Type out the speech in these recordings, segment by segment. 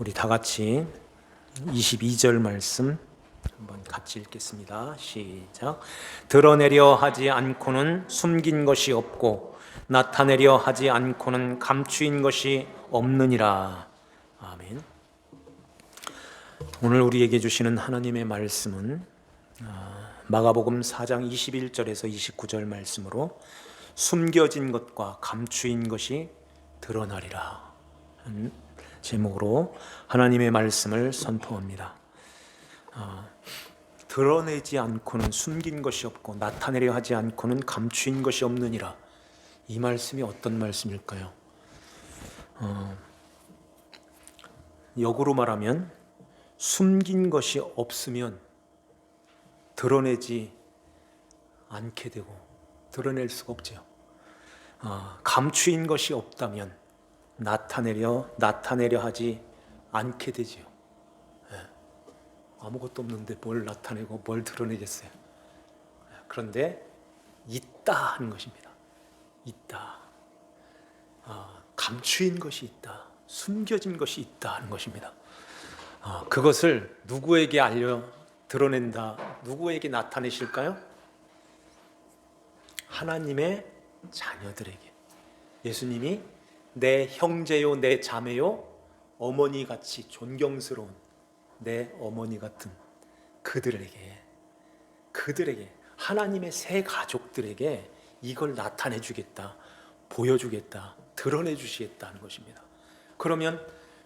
우리 다 같이 22절 말씀 한번 같이 읽겠습니다. 시작. 드러내려 하지 않고는 숨긴 것이 없고 나타내려 하지 않고는 감추인 것이 없느니라. 아멘. 오늘 우리에게 주시는 하나님의 말씀은 마가복음 4장 21절에서 29절 말씀으로 숨겨진 것과 감추인 것이 드러나리라 제목으로 하나님의 말씀을 선포합니다. 드러내지 않고는 숨긴 것이 없고 나타내려 하지 않고는 감추인 것이 없느니라. 이 말씀이 어떤 말씀일까요? 역으로 말하면 숨긴 것이 없으면 드러내지 않게 되고 드러낼 수가 없죠. 감추인 것이 없다면 나타내려 하지 않게 되지요. 아무것도 없는데 뭘 나타내고 뭘 드러내겠어요. 그런데 있다 하는 것입니다. 있다. 감추인 것이 있다. 숨겨진 것이 있다 하는 것입니다. 그것을 누구에게 드러낸다. 누구에게 나타내실까요? 하나님의 자녀들에게. 예수님이 내 형제요 내 자매요 어머니같이 존경스러운 내 어머니 같은 그들에게 하나님의 새 가족들에게 이걸 나타내 주겠다, 보여주겠다, 드러내 주시겠다는 것입니다. 그러면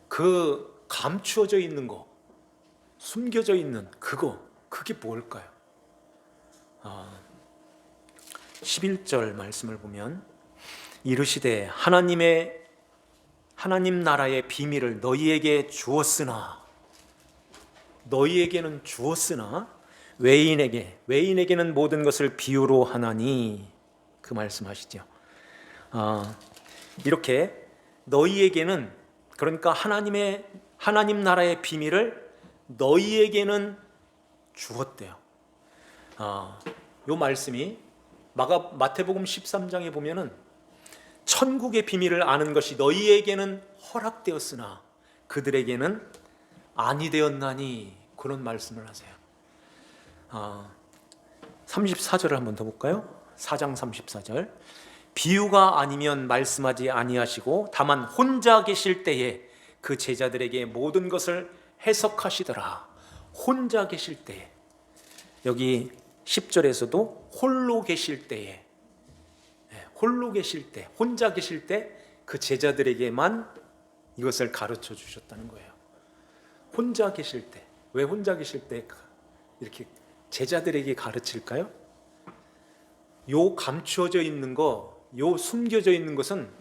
그 감추어져 있는 거, 숨겨져 있는 그게 뭘까요? 11절 말씀을 보면 이르시되 하나님 나라의 비밀을 너희에게는 주었으나 외인에게는 모든 것을 비유로 하나니 그 말씀하시죠. 이렇게 너희에게는, 그러니까 하나님 나라의 비밀을 너희에게는 주었대요. 이 말씀이 마태복음 13장에 보면은 천국의 비밀을 아는 것이 너희에게는 허락되었으나 그들에게는 아니 되었나니, 그런 말씀을 하세요. 34절을 한번 더 볼까요? 4장 34절. 비유가 아니면 말씀하지 아니하시고 다만 혼자 계실 때에 그 제자들에게 모든 것을 해석하시더라. 혼자 계실 때에, 여기 10절에서도 홀로 계실 때에, 혼자 계실 때 그 제자들에게만 이것을 가르쳐 주셨다는 거예요. 혼자 계실 때. 왜 혼자 계실 때 이렇게 제자들에게 가르칠까요? 요 감추어져 있는 거, 요 숨겨져 있는 것은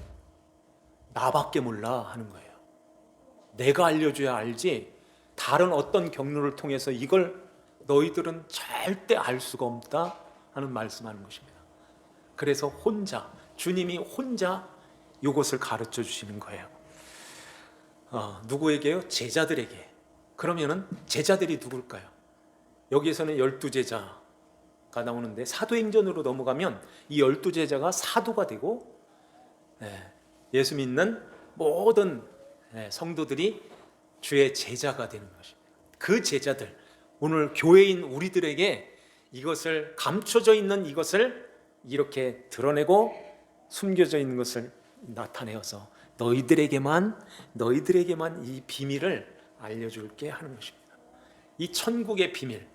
나밖에 몰라 하는 거예요. 내가 알려줘야 알지, 다른 어떤 경로를 통해서 이걸 너희들은 절대 알 수가 없다 하는 말씀하는 것입니다. 그래서 주님이 혼자 이것을 가르쳐 주시는 거예요. 누구에게요? 제자들에게. 그러면은 제자들이 누굴까요? 여기에서는 12제자가 나오는데 사도행전으로 넘어가면 이 12제자가 사도가 되고 예수 믿는 모든 성도들이 주의 제자가 되는 것입니다. 그 제자들, 오늘 교회인 우리들에게 이것을, 감춰져 있는 이것을 이렇게 드러내고 숨겨져 있는 것을 나타내어서 너희들에게만 이 비밀을 알려줄게 하는 것입니다. 이 천국의 비밀,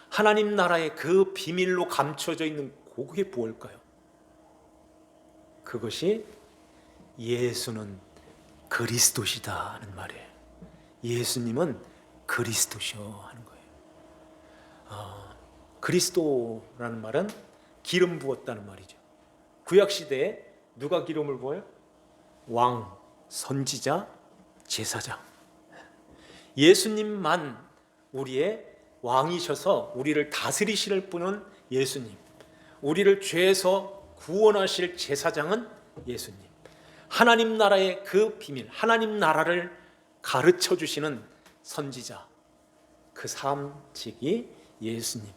하나님 나라의 그 비밀로 감춰져 있는 그게 뭘까요? 그것이 예수는 그리스도시다 하는 말이에요. 예수님은 그리스도시오 하는 거예요. 그리스도라는 말은 기름 부었다는 말이죠. 구약시대에 누가 기름을 부어요? 왕, 선지자, 제사장. 예수님만 우리의 왕이셔서 우리를 다스리실 분은 예수님, 우리를 죄에서 구원하실 제사장은 예수님, 하나님 나라의 그 비밀, 하나님 나라를 가르쳐 주시는 선지자, 그 사람직이 예수님,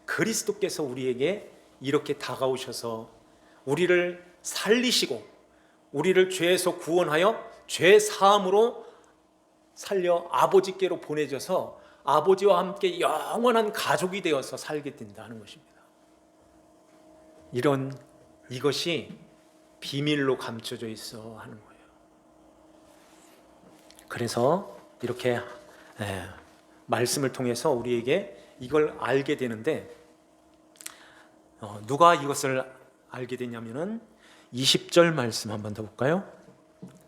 그리스도께서 우리에게 이렇게 다가오셔서 우리를 살리시고 우리를 죄에서 구원하여 죄 사함으로 살려 아버지께로 보내져서 아버지와 함께 영원한 가족이 되어서 살게 된다는 것입니다. 이것이 비밀로 감춰져 있어 하는 거예요. 그래서 이렇게 말씀을 통해서 우리에게 이걸 알게 되는데, 누가 이것을 알게 되냐면은 20절 말씀 한번 더 볼까요?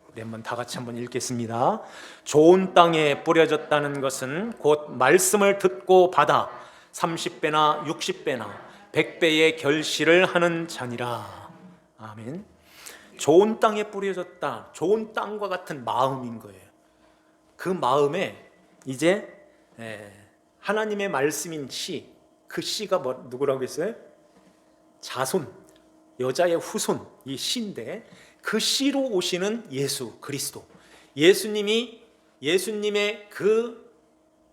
우리 한번 다 같이 한번 읽겠습니다. 좋은 땅에 뿌려졌다는 것은 곧 말씀을 듣고 받아 30배나 60배나 100배의 결실을 하는 자니라. 아멘. 좋은 땅에 뿌려졌다. 좋은 땅과 같은 마음인 거예요. 그 마음에 이제 하나님의 말씀인 씨, 그 씨가 누구라고 했어요? 자손, 여자의 후손, 이 씨인데 그 씨로 오시는 예수 그리스도, 예수님의 그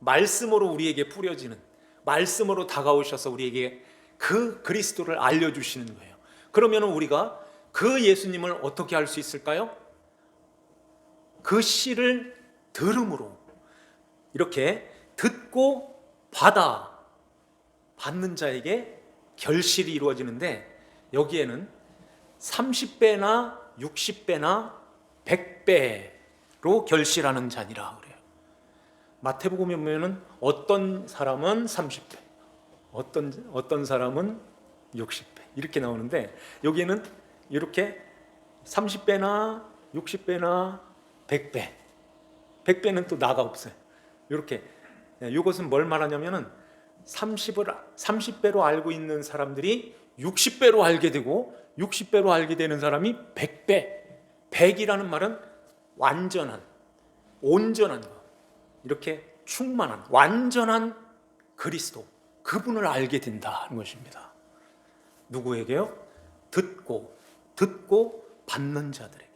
말씀으로 우리에게 뿌려지는, 말씀으로 다가오셔서 우리에게 그 그리스도를 알려주시는 거예요. 그러면 우리가 그 예수님을 어떻게 알 수 있을까요? 그 씨를 들음으로, 이렇게 듣고 받는 자에게 결실이 이루어지는데, 여기에는 30배나 60배나 100배로 결실하는 자니라 그래요. 마태복음에 보면은 어떤 사람은 30배, 어떤 사람은 60배 이렇게 나오는데, 여기에는 이렇게 30배나 60배나 100배는 또 나가 없어요. 이렇게 이것은 뭘 말하냐면은 30배로 알고 있는 사람들이 60배로 알게 되고, 60배로 알게 되는 사람이 100배. 100이라는 말은 완전한, 온전한 것, 이렇게 충만한, 완전한 그리스도, 그분을 알게 된다는 것입니다. 누구에게요? 듣고 받는 자들에게.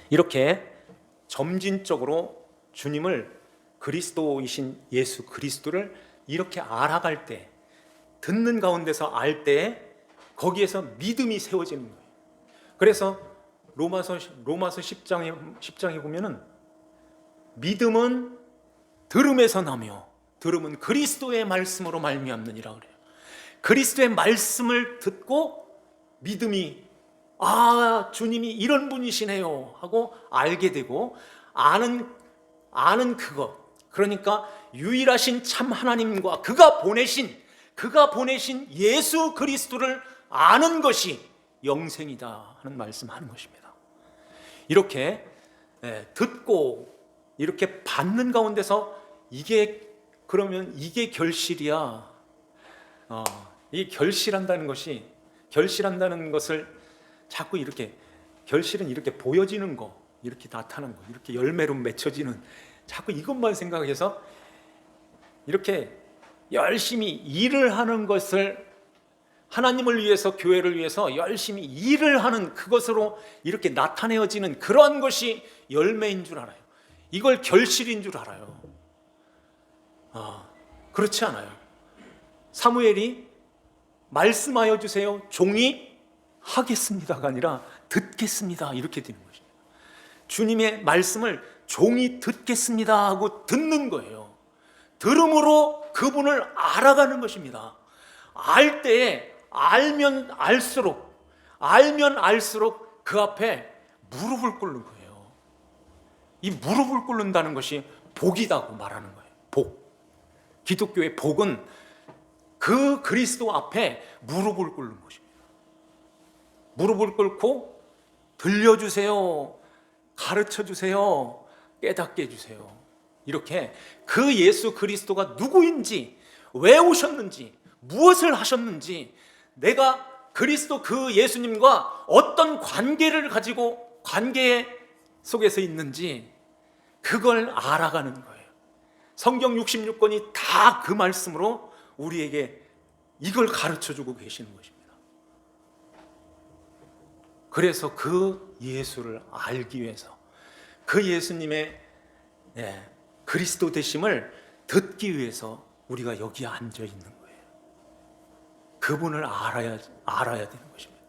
이렇게 점진적으로 주님을, 그리스도이신 예수 그리스도를 이렇게 알아갈 때, 듣는 가운데서 알 때에 거기에서 믿음이 세워지는 거예요. 그래서 로마서 10장에 보면은 믿음은 들음에서 나며 들음은 그리스도의 말씀으로 말미암느니라 그래요. 그리스도의 말씀을 듣고 믿음이, 주님이 이런 분이시네요 하고 알게 되고, 아는 그것, 그러니까 유일하신 참 하나님과 그가 보내신 예수 그리스도를 아는 것이 영생이다 하는 말씀하는 것입니다. 이렇게 듣고 이렇게 받는 가운데서 이게 결실이야. 이 결실한다는 것을 자꾸 이렇게, 결실은 이렇게 보여지는 거, 이렇게 나타나는 거, 이렇게 열매로 맺혀지는, 자꾸 이것만 생각해서 이렇게 열심히 일을 하는 것을, 하나님을 위해서, 교회를 위해서 열심히 일을 하는 그것으로 이렇게 나타내어지는 그러한 것이 열매인 줄 알아요. 이걸 결실인 줄 알아요. 그렇지 않아요. 사무엘이 말씀하여 주세요, 종이 하겠습니다가 아니라 듣겠습니다, 이렇게 되는 것입니다. 주님의 말씀을 종이 듣겠습니다 하고 듣는 거예요. 들음으로 그분을 알아가는 것입니다. 알 때에, 알면 알수록 그 앞에 무릎을 꿇는 거예요. 이 무릎을 꿇는다는 것이 복이라고 말하는 거예요. 복. 기독교의 복은 그 그리스도 앞에 무릎을 꿇는 것입니다. 무릎을 꿇고 들려주세요, 가르쳐주세요, 깨닫게 해주세요. 이렇게 그 예수 그리스도가 누구인지, 왜 오셨는지, 무엇을 하셨는지, 내가 그리스도 그 예수님과 어떤 관계를 가지고 관계 속에서 있는지, 그걸 알아가는 거예요. 성경 66권이 다 그 말씀으로 우리에게 이걸 가르쳐주고 계시는 것입니다. 그래서 그 예수를 알기 위해서, 그 예수님의 그리스도 되심을 듣기 위해서 우리가 여기 앉아 있는 거예요. 그분을 알아야 되는 것입니다.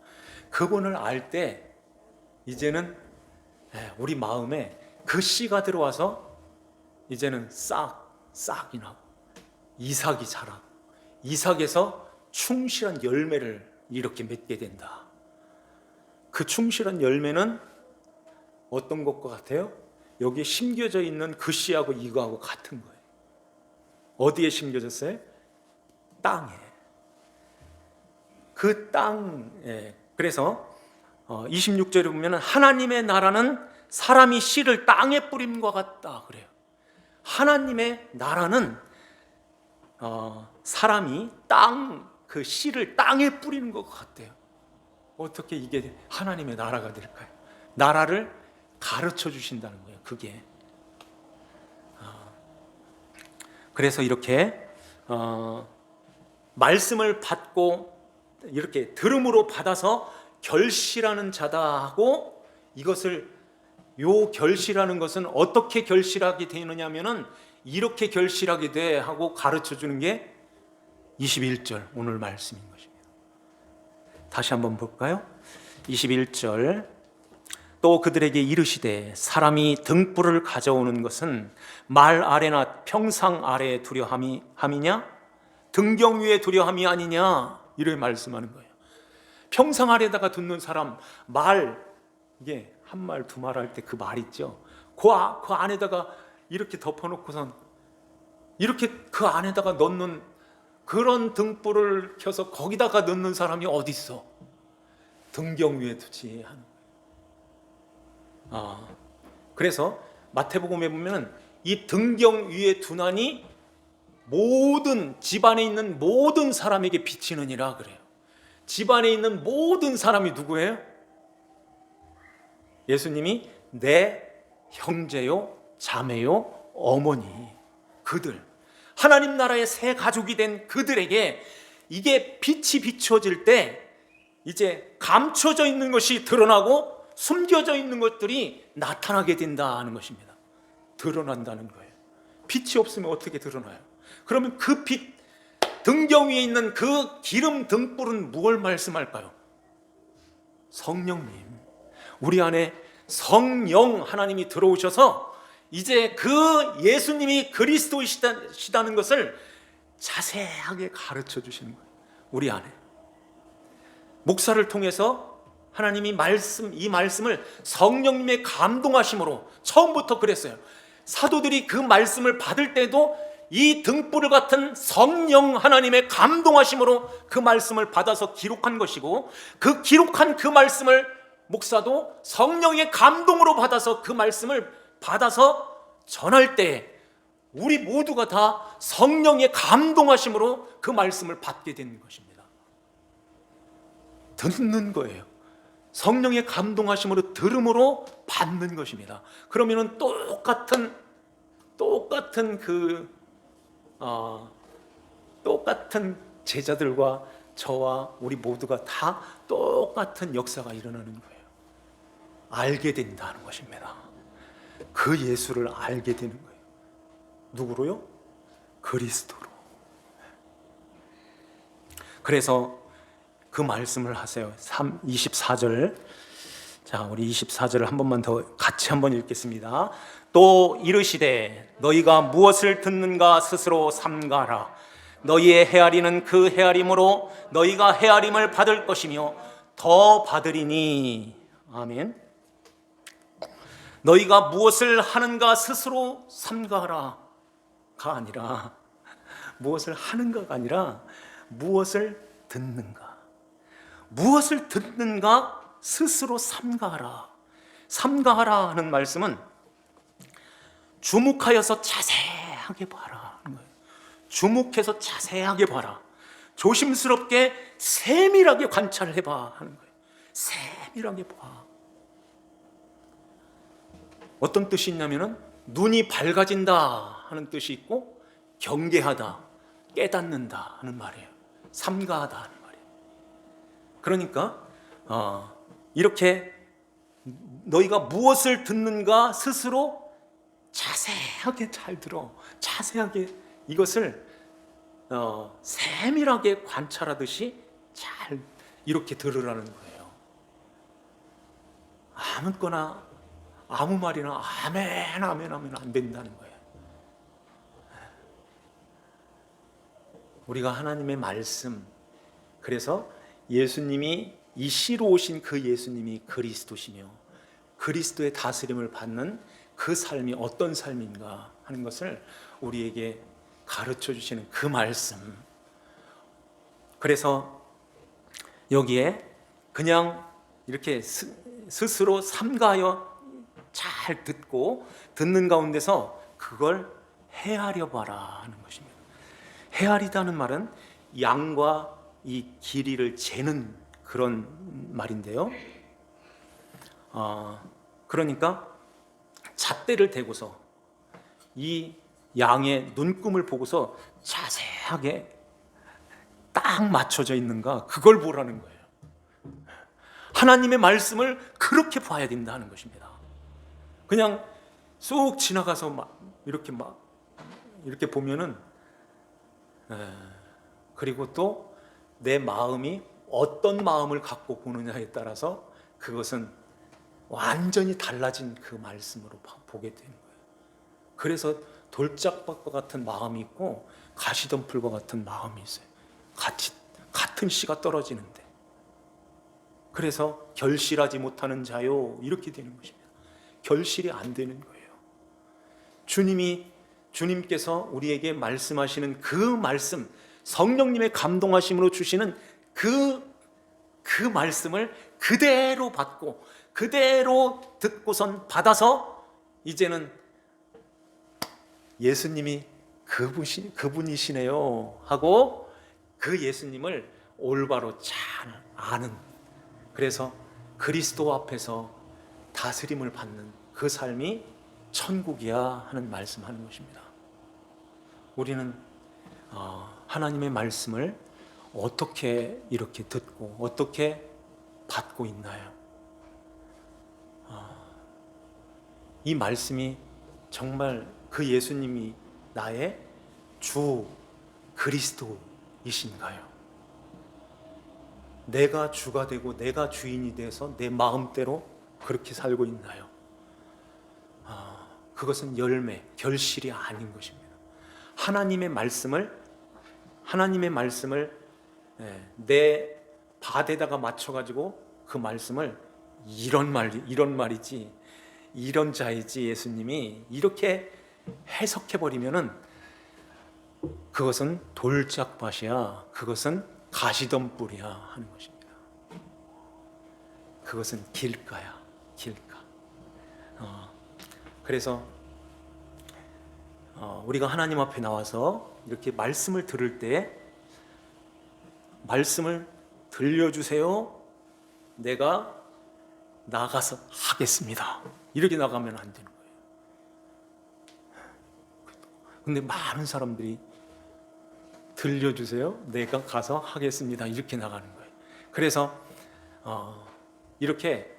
그분을 알 때 이제는 우리 마음에 그 씨가 들어와서 이제는 싹이 나고 이삭이 자라고 이삭에서 충실한 열매를 이렇게 맺게 된다. 그 충실한 열매는 어떤 것과 같아요? 여기에 심겨져 있는 그 씨하고 이거하고 같은 거예요. 어디에 심겨졌어요? 땅에. 그 땅에. 그래서 26절에 보면 하나님의 나라는 사람이 씨를 땅에 뿌림과 같다 그래요. 하나님의 나라는 사람이 그 씨를 땅에 뿌리는 것 같대요. 어떻게 이게 하나님의 나라가 될까요? 나라를 가르쳐 주신다는 거예요. 그게. 그래서 이렇게 말씀을 받고 이렇게 들음으로 받아서 결실하는 자다 하고, 이것을 요 결실하는 것은 어떻게 결실하게 되느냐면은 이렇게 결실하게 돼 하고 가르쳐 주는 게 21절 오늘 말씀인 것입니다. 다시 한번 볼까요? 21절. 또 그들에게 이르시되 사람이 등불을 가져오는 것은 말 아래나 평상 아래에 두려함이냐 등경 위에 두려함이 아니냐, 이렇게 말씀하는 거예요. 평상 아래다가 듣는 사람, 말, 이게 한 말 두 말 할 때 그 말 있죠. 그 안에다가 이렇게 덮어놓고선 이렇게 그 안에다가 넣는 그런 등불을 켜서 거기다가 넣는 사람이 어디 있어? 등경 위에 두지 하는 거예요. 그래서 마태복음에 보면은 이 등경 위에 두나니 모든 집안에 있는 모든 사람에게 비치느니라 그래요. 집안에 있는 모든 사람이 누구예요? 예수님이 내 형제요, 자매요, 어머니, 그들, 하나님 나라의 새 가족이 된 그들에게 이게 빛이 비춰질 때 이제 감춰져 있는 것이 드러나고 숨겨져 있는 것들이 나타나게 된다는 것입니다. 드러난다는 거예요. 빛이 없으면 어떻게 드러나요? 그러면 그 빛, 등경 위에 있는 그 기름 등불은 무엇을 말씀할까요? 성령님. 우리 안에 성령 하나님이 들어오셔서 이제 그 예수님이 그리스도이시다는 것을 자세하게 가르쳐 주시는 거예요. 우리 안에. 목사를 통해서 하나님이 이 말씀을 성령님의 감동하심으로 처음부터 그랬어요. 사도들이 그 말씀을 받을 때도 이 등불을 같은 성령 하나님의 감동하심으로 그 말씀을 받아서 기록한 것이고, 그 기록한 그 말씀을 목사도 성령의 감동으로 받아서 그 말씀을 받아서 전할 때 우리 모두가 다 성령의 감동하심으로 그 말씀을 받게 되는 것입니다. 듣는 거예요. 성령의 감동하심으로 들음으로 받는 것입니다. 그러면은 똑같은 제자들과 저와 우리 모두가 다 똑같은 역사가 일어나는 거예요. 알게 된다는 것입니다. 그 예수를 알게 되는 거예요. 누구로요? 그리스도로. 그래서 그 말씀을 하세요. 24절. 자, 우리 24절을 한 번만 더 같이 한번 읽겠습니다. 또 이르시되 너희가 무엇을 듣는가 스스로 삼가라. 너희의 헤아리는 그 헤아림으로 너희가 헤아림을 받을 것이며 더 받으리니. 아멘. 너희가 무엇을 하는가 스스로 삼가라가 아니라, 무엇을 하는가가 아니라 무엇을 듣는가. 무엇을 듣는가 스스로 삼가하라. 삼가하라 하는 말씀은 주목하여서 자세하게 봐라 하는 거예요. 주목해서 자세하게 봐라. 조심스럽게 세밀하게 관찰해봐 하는 거예요. 세밀하게 봐. 어떤 뜻이 있냐면은 눈이 밝아진다 하는 뜻이 있고, 경계하다, 깨닫는다 하는 말이에요. 삼가하다 하는 말이에요. 그러니까 이렇게 너희가 무엇을 듣는가 스스로 자세하게 잘 들어, 자세하게 이것을 세밀하게 관찰하듯이 잘 이렇게 들으라는 거예요. 아무거나 아무 말이나 아멘 아멘 하면 안 된다는 거예요. 우리가 하나님의 말씀, 그래서 예수님이 이 시로 오신 그 예수님이 그리스도시며 그리스도의 다스림을 받는 그 삶이 어떤 삶인가 하는 것을 우리에게 가르쳐 주시는 그 말씀. 그래서 여기에 그냥 이렇게 스스로 삼가하여 잘 듣는 가운데서 그걸 헤아려 봐라 하는 것입니다. 헤아리다는 말은 양과 이 길이를 재는 그런 말인데요. 그러니까 잣대를 대고서 이 양의 눈금을 보고서 자세하게 딱 맞춰져 있는가, 그걸 보라는 거예요. 하나님의 말씀을 그렇게 봐야 된다는 것입니다. 그냥 쏙 지나가서 이렇게 보면은, 그리고 또 내 마음이 어떤 마음을 갖고 보느냐에 따라서 그것은 완전히 달라진 그 말씀으로 보게 되는 거예요. 그래서 돌짝밭과 같은 마음이 있고 가시덤불과 같은 마음이 있어요. 같은 씨가 떨어지는데, 그래서 결실하지 못하는 자요, 이렇게 되는 것입니다. 결실이 안 되는 거예요. 주님께서 우리에게 말씀하시는 그 말씀, 성령님의 감동하심으로 주시는 그 말씀을 그대로 받고 그대로 듣고선 받아서 이제는 예수님이 그분이시네요 하고 그 예수님을 올바로 잘 아는, 그래서 그리스도 앞에서 다스림을 받는 그 삶이 천국이야 하는 말씀하는 것입니다. 우리는 하나님의 말씀을 어떻게 이렇게 듣고 어떻게 받고 있나요? 이 말씀이 정말 그 예수님이 나의 주 그리스도이신가요? 내가 주가 되고 내가 주인이 돼서 내 마음대로 그렇게 살고 있나요? 그것은 열매, 결실이 아닌 것입니다. 하나님의 말씀을 내 바데다가 맞춰가지고 그 말씀을 이런 말이지, 이런 자이지 예수님이 이렇게 해석해버리면은 그것은 돌짝밭이야, 그것은 가시덤불이야 하는 것입니다. 그것은 길가야, 길가. 그래서 우리가 하나님 앞에 나와서 이렇게 말씀을 들을 때, 말씀을 들려주세요, 내가 나가서 하겠습니다, 이렇게 나가면 안 되는 거예요. 근데 많은 사람들이 들려주세요, 내가 가서 하겠습니다, 이렇게 나가는 거예요. 그래서 이렇게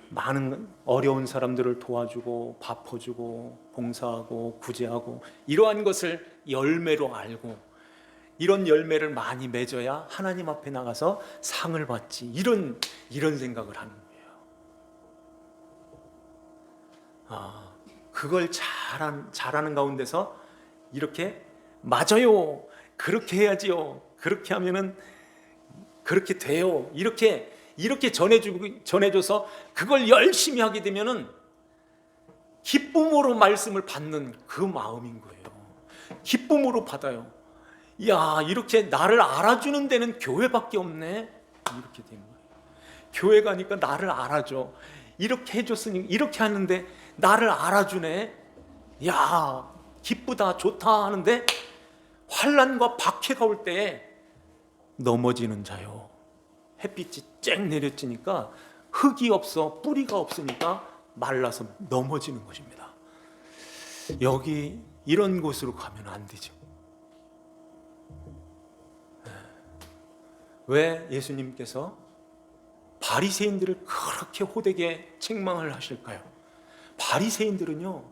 많은 어려운 사람들을 도와주고 밥퍼주고 봉사하고 구제하고 이러한 것을 열매로 알고, 이런 열매를 많이 맺어야 하나님 앞에 나가서 상을 받지, 이런 생각을 하는 거예요. 그걸 잘하는 가운데서 이렇게 맞아요, 그렇게 해야지요, 그렇게 하면은 그렇게 돼요, 이렇게 전해줘서 그걸 열심히 하게 되면은 기쁨으로 말씀을 받는 그 마음인 거예요. 기쁨으로 받아요. 야, 이렇게 나를 알아주는 데는 교회밖에 없네, 이렇게 되는 거예요. 교회 가니까 나를 알아줘, 이렇게 해줬으니 이렇게 하는데 나를 알아주네, 야, 기쁘다, 좋다 하는데 환난과 박해가 올 때 넘어지는 자요, 햇빛이 쨍 내려지니까 흙이 없어, 뿌리가 없으니까 말라서 넘어지는 것입니다. 여기 이런 곳으로 가면 안 되죠. 왜 예수님께서 바리새인들을 그렇게 호되게 책망을 하실까요? 바리새인들은요,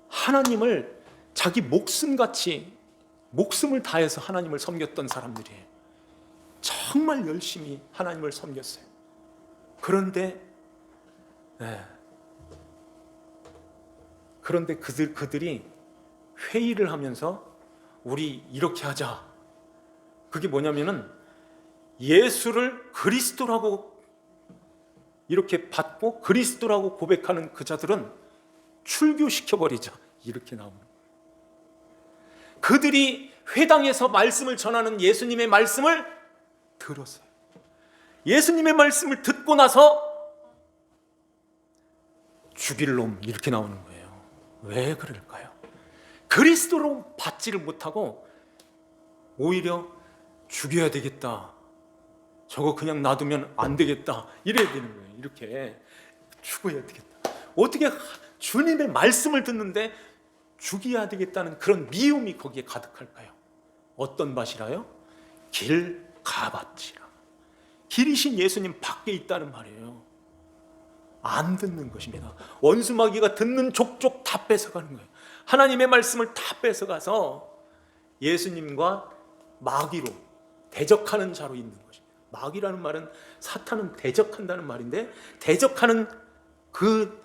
하나님을 자기 목숨같이 목숨을 다해서 하나님을 섬겼던 사람들이에요. 정말 열심히 하나님을 섬겼어요. 그런데 그런데 그들이 회의를 하면서 우리 이렇게 하자. 그게 뭐냐면은 예수를 그리스도라고 이렇게 받고 그리스도라고 고백하는 그 자들은 출교시켜버리자. 이렇게 나오는 거예요. 그들이 회당에서 말씀을 전하는 예수님의 말씀을 들었어요. 예수님의 말씀을 듣고 나서 죽일 놈 이렇게 나오는 거예요. 왜 그럴까요? 그리스도로 받지를 못하고 오히려 죽여야 되겠다. 저거 그냥 놔두면 안 되겠다. 이래야 되는 거예요. 이렇게 죽어야 되겠다. 어떻게 주님의 말씀을 듣는데 죽여야 되겠다는 그런 미움이 거기에 가득할까요? 어떤 밭이라요? 길 가밭이라. 길이신 예수님 밖에 있다는 말이에요. 안 듣는 것입니다. 원수마귀가 듣는 족족 다 뺏어가는 거예요. 하나님의 말씀을 다 뺏어가서 예수님과 마귀로 대적하는 자로 있는 것입니다. 마귀라는 말은 사탄은 대적한다는 말인데 대적하는 그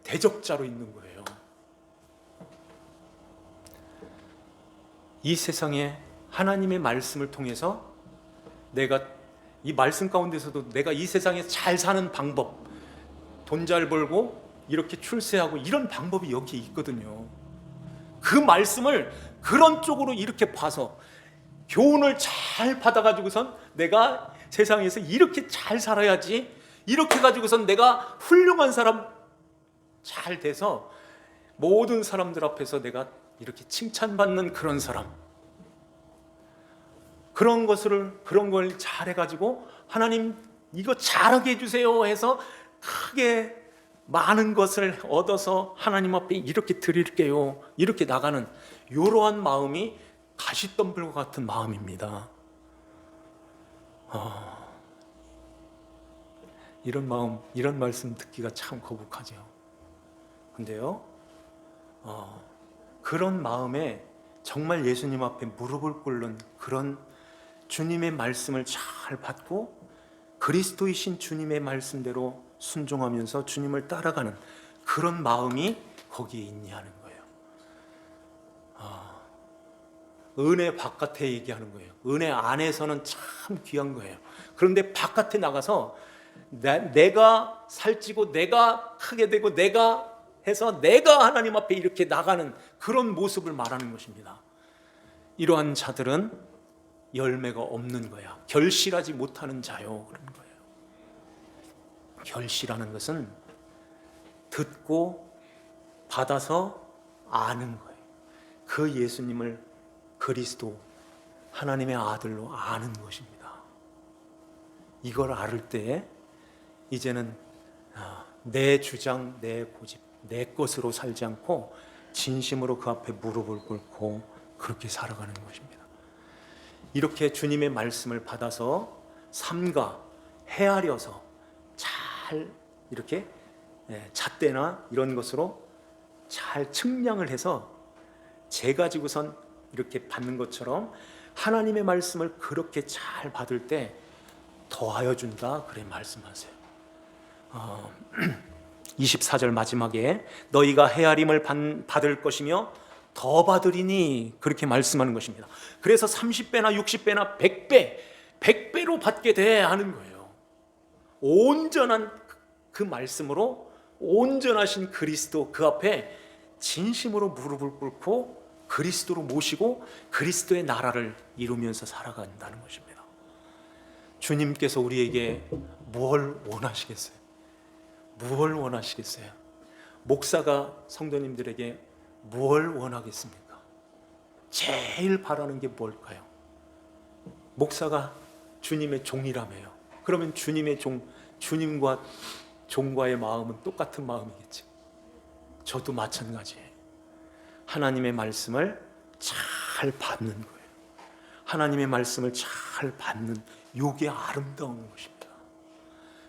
대적자로 있는 거예요. 이 세상에 하나님의 말씀을 통해서 내가 이 말씀 가운데서도 내가 이 세상에 잘 사는 방법, 돈 잘 벌고 이렇게 출세하고 이런 방법이 여기에 있거든요. 그 말씀을 그런 쪽으로 이렇게 봐서 교훈을 잘 받아가지고선 내가 세상에서 이렇게 잘 살아야지, 이렇게 가지고선 내가 훌륭한 사람 잘 돼서 모든 사람들 앞에서 내가 이렇게 칭찬받는 그런 사람, 그런 걸 잘해가지고 하나님 이거 잘하게 해주세요 해서 크게 많은 것을 얻어서 하나님 앞에 이렇게 드릴게요 이렇게 나가는 이러한 마음이 가시덤불과 같은 마음입니다. 이런 마음, 이런 말씀 듣기가 참 거북하죠. 근데요, 그런 마음에 정말 예수님 앞에 무릎을 꿇는 그런 주님의 말씀을 잘 받고 그리스도이신 주님의 말씀대로 순종하면서 주님을 따라가는 그런 마음이 거기에 있냐는 거예요. 은혜 바깥에 얘기하는 거예요. 은혜 안에서는 참 귀한 거예요. 그런데 바깥에 나가서 내가 살찌고 내가 크게 되고 내가 해서 내가 하나님 앞에 이렇게 나가는 그런 모습을 말하는 것입니다. 이러한 자들은 열매가 없는 거야. 결실하지 못하는 자요. 그런 거예요. 결실하는 것은 듣고 받아서 아는 거예요. 그 예수님을 그리스도 하나님의 아들로 아는 것입니다. 이걸 알을 때 이제는 내 주장, 내 고집, 내 것으로 살지 않고 진심으로 그 앞에 무릎을 꿇고 그렇게 살아가는 것입니다. 이렇게 주님의 말씀을 받아서 삼가 헤아려서 잘 이렇게 잣대나 이런 것으로 잘 측량을 해서 재 가지고선 이렇게 받는 것처럼 하나님의 말씀을 그렇게 잘 받을 때 더하여 준다 그래 말씀하세요. 24절 마지막에 너희가 헤아림을 받을 것이며 더 받으리니 그렇게 말씀하는 것입니다. 그래서 30배나 60배나 100배로 받게 돼 하는 거예요. 온전한 그 말씀으로 온전하신 그리스도 그 앞에 진심으로 무릎을 꿇고 그리스도로 모시고 그리스도의 나라를 이루면서 살아간다는 것입니다. 주님께서 우리에게 뭘 원하시겠어요? 무엇을 원하시겠어요? 목사가 성도님들에게 뭘 원하겠습니까? 제일 바라는 게 뭘까요? 목사가 주님의 종이라며요. 그러면 주님과 종과의 마음은 똑같은 마음이겠죠. 저도 마찬가지예요. 하나님의 말씀을 잘 받는 거예요. 하나님의 말씀을 잘 받는 요게 아름다운 것입니다.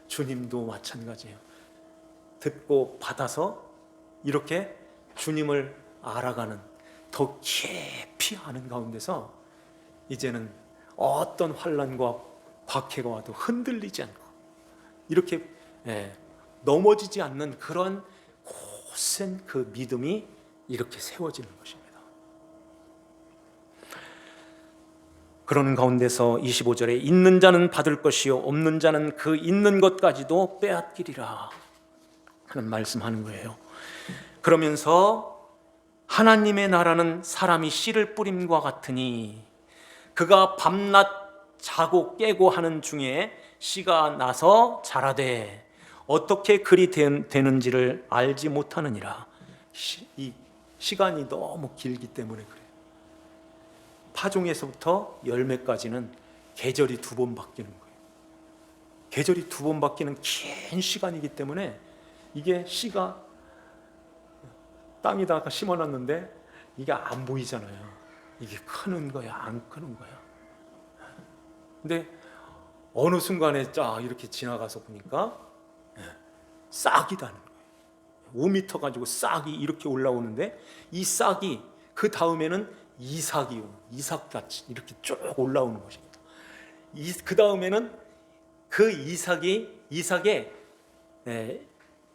주님도 마찬가지예요. 듣고 받아서 이렇게 주님을 알아가는 더 깊이 아는 가운데서 이제는 어떤 환난과 박해가 와도 흔들리지 않고 이렇게 넘어지지 않는 그런 곧센 그 믿음이 이렇게 세워지는 것입니다. 그러는 가운데서 25절에 있는 자는 받을 것이요 없는 자는 그 있는 것까지도 빼앗기리라 하는 말씀하는 거예요. 그러면서 하나님의 나라는 사람이 씨를 뿌림과 같으니 그가 밤낮 자고 깨고 하는 중에 씨가 나서 자라되 어떻게 그리 되는지를 알지 못하느니라. 이 시간이 너무 길기 때문에 그래요. 파종에서부터 열매까지는 계절이 2번 바뀌는 거예요. 계절이 2번 바뀌는 긴 시간이기 때문에 이게 씨가 땅에다가 심어놨는데 이게 안 보이잖아요. 이게 크는 거야, 안 크는 거야. 근데 어느 순간에 쫙 이렇게 지나가서 보니까 싹이 다는 거예요. 5m 가지고 싹이 이렇게 올라오는데 이 싹이 그 다음에는 이삭같이 이렇게 쭉 올라오는 것입니다. 그 다음에는 그 이삭의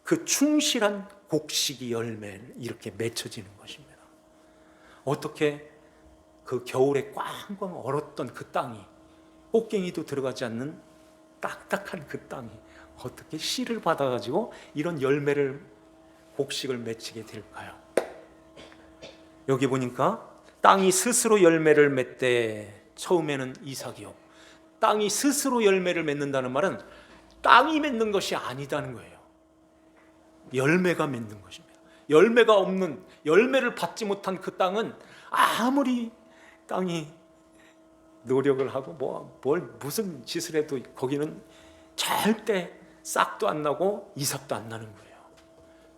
그 충실한 곡식이 열매를 이렇게 맺혀지는 것입니다. 어떻게 그 겨울에 꽝꽝 얼었던 그 땅이 꽃갱이도 들어가지 않는 딱딱한 그 땅이 어떻게 씨를 받아가지고 이런 열매를 곡식을 맺히게 될까요? 여기 보니까 땅이 스스로 열매를 맺되 처음에는 이삭이요. 땅이 스스로 열매를 맺는다는 말은 땅이 맺는 것이 아니다는 거예요. 열매가 맺는 것입니다. 열매가 없는, 열매를 받지 못한 그 땅은 아무리 땅이 노력을 하고 무슨 짓을 해도 거기는 절대 싹도 안 나고 이삭도 안 나는 거예요.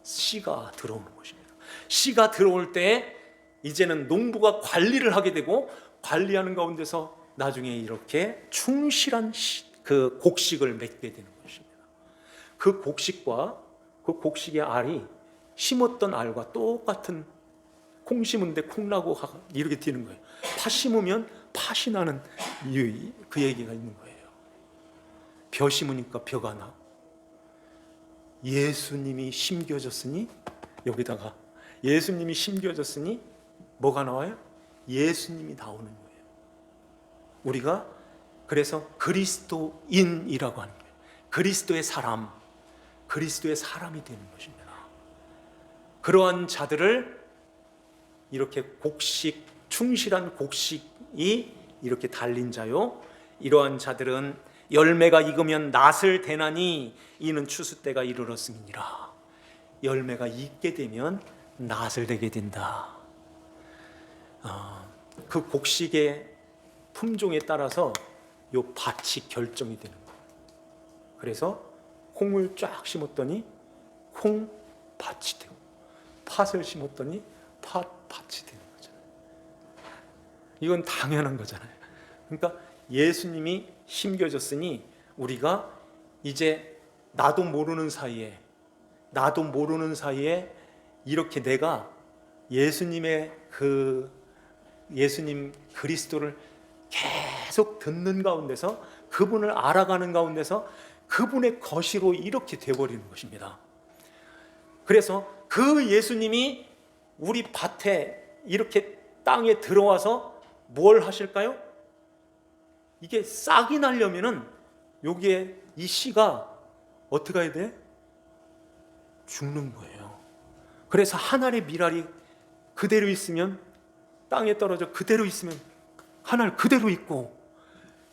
씨가 들어오는 것입니다. 씨가 들어올 때 이제는 농부가 관리를 하게 되고 관리하는 가운데서 나중에 이렇게 충실한 그 곡식을 맺게 되는 것입니다. 그 곡식과 그 곡식의 알이 심었던 알과 똑같은 콩 심은데 콩 나고 이렇게 되는 거예요. 팥 심으면 팥이 나는 그 얘기가 있는 거예요. 벼 심으니까 벼가 나. 예수님이 심겨졌으니 여기다가 예수님이 심겨졌으니 뭐가 나와요? 예수님이 나오는 거예요. 우리가 그래서 그리스도인이라고 하는 거예요. 그리스도의 사람, 그리스도의 사람이 되는 것입니다. 그러한 자들을 이렇게 곡식, 충실한 곡식이 이렇게 달린 자요. 이러한 자들은 열매가 익으면 낫을 대나니 이는 추수 때가 이르렀음이니라. 열매가 익게 되면 낫을 대게 된다. 그 곡식의 품종에 따라서 요 밭이 결정이 되는 거예요. 그래서 콩을 쫙 심었더니 콩밭이 되고 팥을 심었더니 팥밭이 되는 거잖아요. 이건 당연한 거잖아요. 그러니까 예수님이 심겨졌으니 우리가 이제 나도 모르는 사이에 이렇게 내가 예수님의 예수님 그리스도를 계속 듣는 가운데서 그분을 알아가는 가운데서 그분의 것이로 이렇게 돼버리는 것입니다. 그래서 그 예수님이 우리 밭에 이렇게 땅에 들어와서 뭘 하실까요? 이게 싹이 나려면은 여기에 이 씨가 어떻게 해야 돼? 죽는 거예요. 그래서 한 알의 밀알이 그대로 있으면 땅에 떨어져 그대로 있으면 한 알 그대로 있고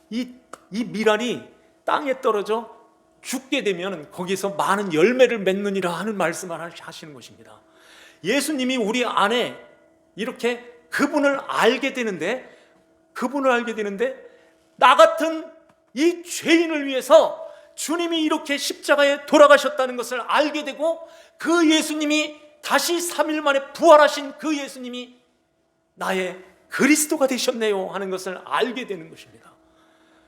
이 밀알이 땅에 떨어져 죽게 되면 거기서 많은 열매를 맺느니라 하는 말씀을 하시는 것입니다. 예수님이 우리 안에 이렇게 그분을 알게 되는데 나 같은 이 죄인을 위해서 주님이 이렇게 십자가에 돌아가셨다는 것을 알게 되고 그 예수님이 다시 3일 만에 부활하신 그 예수님이 나의 그리스도가 되셨네요 하는 것을 알게 되는 것입니다.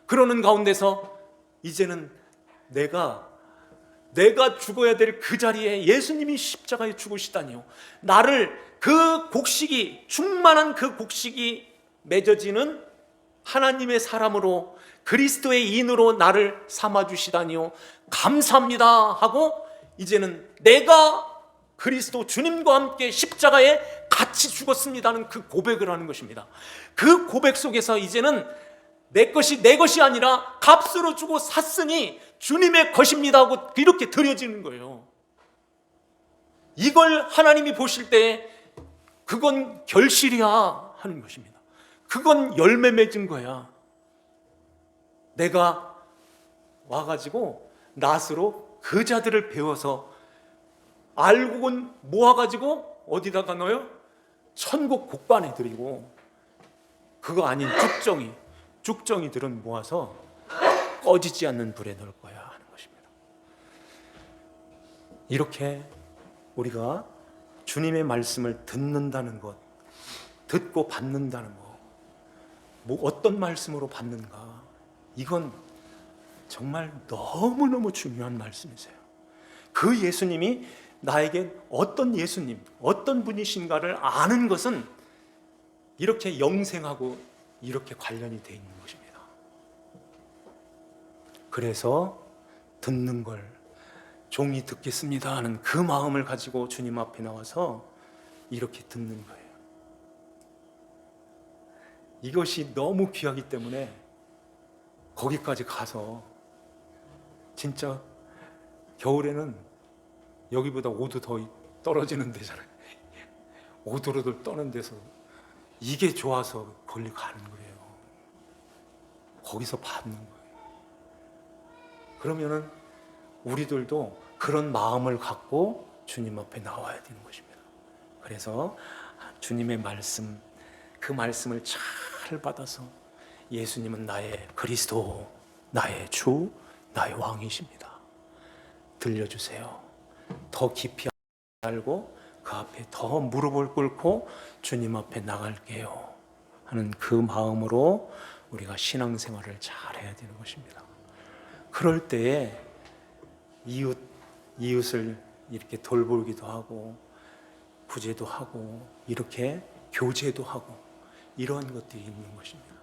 그러는 가운데서 이제는 내가 죽어야 될 그 자리에 예수님이 십자가에 죽으시다니요. 나를 그 곡식이 충만한 그 곡식이 맺어지는 하나님의 사람으로 그리스도의 인으로 나를 삼아 주시다니요. 감사합니다 하고 이제는 내가 그리스도 주님과 함께 십자가에 같이 죽었습니다는 그 고백을 하는 것입니다. 그 고백 속에서 이제는 내 것이 아니라 값으로 주고 샀으니 주님의 것입니다 하고 이렇게 드려지는 거예요. 이걸 하나님이 보실 때 그건 결실이야 하는 것입니다. 그건 열매 맺은 거야. 내가 와가지고 낫으로 그 자들을 배워서 알고는 모아가지고 어디다가 넣어요? 천국 곡반에 드리고, 그거 아닌 쭉정이들은 모아서 꺼지지 않는 불에 넣을 거야 하는 것입니다. 이렇게 우리가 주님의 말씀을 듣는다는 것, 듣고 받는다는 것, 뭐 어떤 말씀으로 받는가, 이건 정말 너무너무 중요한 말씀이세요. 그 예수님이 나에게 어떤 예수님, 어떤 분이신가를 아는 것은 이렇게 영생하고 이렇게 관련이 되어 있는 것입니다. 그래서 듣는 걸 종이 듣겠습니다 하는 그 마음을 가지고 주님 앞에 나와서 이렇게 듣는 거예요. 이것이 너무 귀하기 때문에 거기까지 가서 진짜 겨울에는 여기보다 5도 더 떨어지는 데잖아요. 5도로들 떠는 데서 이게 좋아서 거기 가는 거예요. 거기서 받는 거예요. 그러면은 우리들도 그런 마음을 갖고 주님 앞에 나와야 되는 것입니다. 그래서 주님의 말씀, 그 말씀을 잘 받아서 예수님은 나의 그리스도, 나의 주, 나의 왕이십니다. 들려주세요. 더 깊이 알고 그 앞에 더 무릎을 꿇고 주님 앞에 나갈게요 하는 그 마음으로 우리가 신앙생활을 잘 해야 되는 것입니다. 그럴 때에 이웃을 이렇게 돌보기도 하고 구제도 하고 이렇게 교제도 하고 이러한 것들이 있는 것입니다.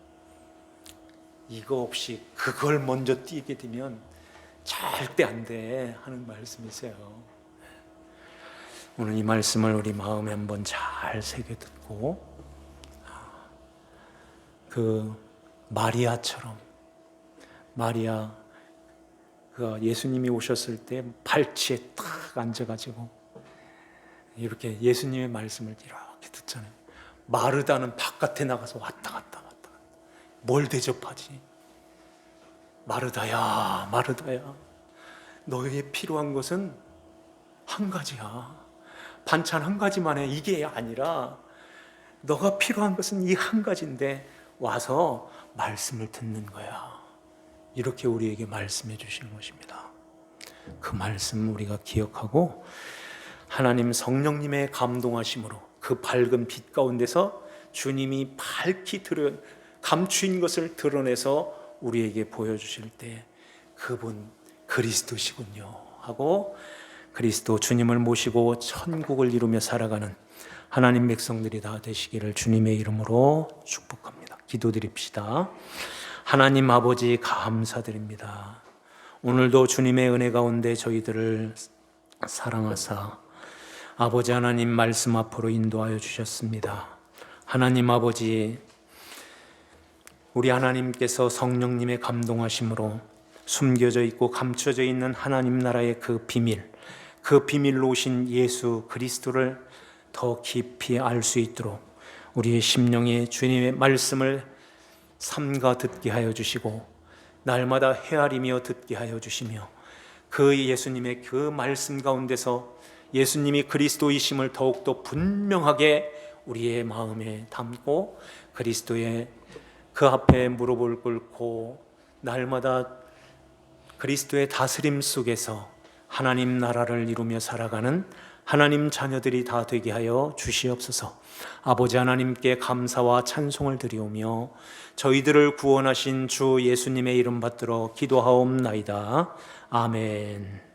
이거 없이 그걸 먼저 띄게 되면 절대 안 돼 하는 말씀이세요. 오늘 이 말씀을 우리 마음에 한번 잘 새겨 듣고, 그 마리아처럼, 마리아 그 예수님이 오셨을 때 발치에 딱 앉아가지고 이렇게 예수님의 말씀을 이렇게 듣잖아요. 마르다는 바깥에 나가서 왔다 갔다 뭘 대접하지? 마르다야, 마르다야, 너에게 필요한 것은 한 가지야. 반찬 한 가지만 해. 이게 아니라 너가 필요한 것은 이 한 가지인데 와서 말씀을 듣는 거야. 이렇게 우리에게 말씀해 주시는 것입니다. 그 말씀 우리가 기억하고 하나님 성령님의 감동하심으로 그 밝은 빛 가운데서 주님이 밝히 감추인 것을 드러내서 우리에게 보여주실 때 그분 그리스도시군요 하고 그리스도 주님을 모시고 천국을 이루며 살아가는 하나님 백성들이 다 되시기를 주님의 이름으로 축복합니다. 기도드립시다. 하나님 아버지 감사드립니다. 오늘도 주님의 은혜 가운데 저희들을 사랑하사 아버지 하나님 말씀 앞으로 인도하여 주셨습니다. 하나님 아버지, 우리 하나님께서 성령님의 감동하심으로 숨겨져 있고 감춰져 있는 하나님 나라의 그 비밀로 오신 예수 그리스도를 더 깊이 알 수 있도록 우리의 심령에 주님의 말씀을 삼가 듣게 하여 주시고 날마다 헤아리며 듣게 하여 주시며 그 예수님의 그 말씀 가운데서 예수님이 그리스도이심을 더욱더 분명하게 우리의 마음에 담고 그리스도의 그 앞에 무릎을 꿇고 날마다 그리스도의 다스림 속에서 하나님 나라를 이루며 살아가는 하나님 자녀들이 다 되게 하여 주시옵소서. 아버지 하나님께 감사와 찬송을 드리오며 저희들을 구원하신 주 예수님의 이름 받들어 기도하옵나이다. 아멘.